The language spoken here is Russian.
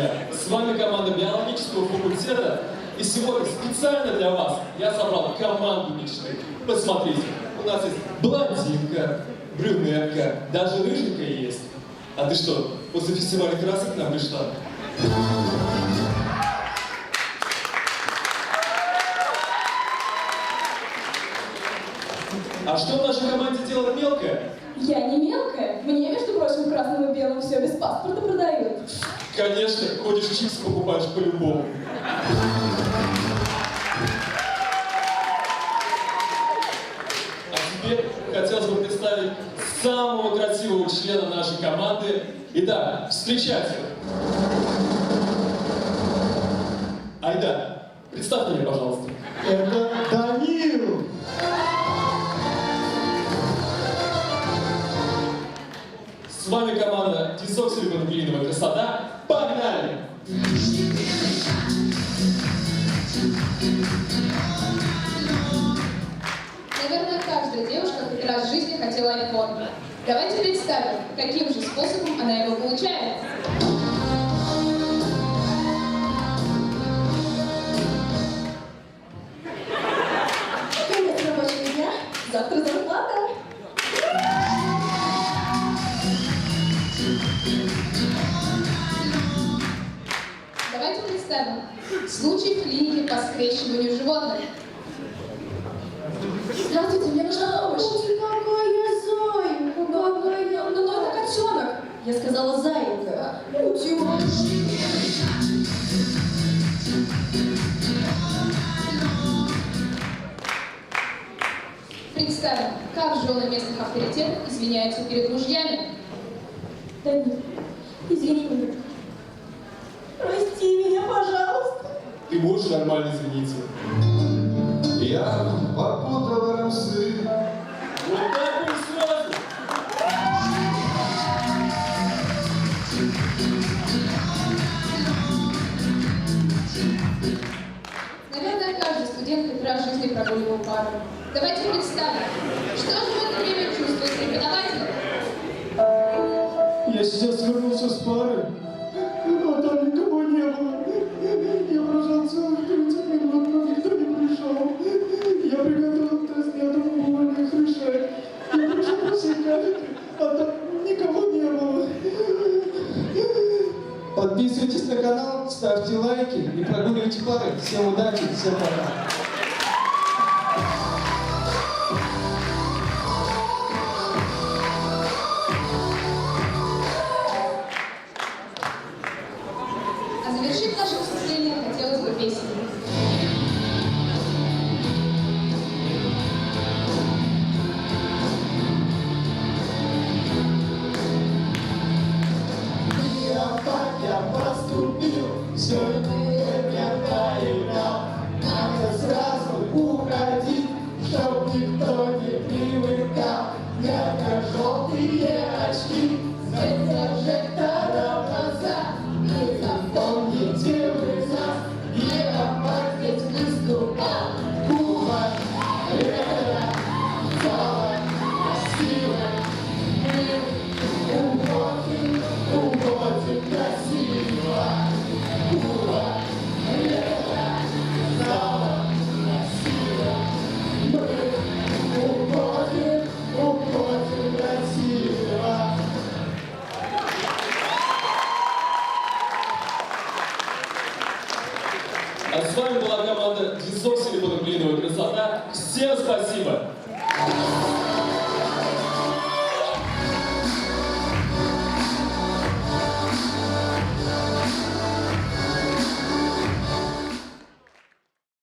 друзья! С вами команда биологического факультета. И сегодня специально для вас я собрал команду мечты. Посмотрите, у нас есть блондинка, брюнетка, даже рыженькая есть. А ты что, после фестиваля красок к нам пришла? А что в нашей команде делает мелкая? Я не мелкая. Мне, между прочим, красному и белому все без паспорта продают. Конечно, ходишь чипсы покупаешь по-любому. А теперь хотелось бы представить самого красивого члена нашей команды. Итак, встречайте. Айда, представь меня, пожалуйста. Это Данил! С вами команда дезоксирибонуклеиновая красота. Погнали! Наверное, каждая девушка хоть раз в жизни хотела iPhone. Давайте представим, каким же способом она его получает. Конец рабочего дня. Завтра зарплата. Давайте представим случай в клинике по скрещиванию животных. Здравствуйте, мне нужна помощь. Ой, какая зайка, какая... Ну, это котенок. Я сказала зайка. Утюг. Представим, как жены местных авторитетов извиняются перед мужьями. Данил, извини меня. Прости меня, пожалуйста. Ты можешь нормально извиниться? Я попутал рамсы. Вот так вот сразу! Наверное, каждый студент хоть раз в жизни прогуливал пару. Давайте представим, что же в это время чувствует преподаватель. Я сейчас вернулся с пары, а там никого не было. Я прошел целых 30 минут, но никто не пришел. Я приготовил тест, я думал, увольно их решать. Я пришел после кафедры, а там никого не было. Подписывайтесь на канал, ставьте лайки и прогуливайте пары. Всем удачи, всем пока. А завершить наше выступление хотелось бы песней. Я поступил, все время проявлял. Надо сразу уходить, чтоб никто не привыкал. Ярко-желтые очки, свет прожектора в глаза. И запомните вы нас, Европа здесь выступал. Куба, ретро, зала, красиво. Уходим красиво. Куба, ретро, зала, красиво. Мы уходим красиво. А с вами была команда дезоксирибонуклеиновая красота. Всем спасибо!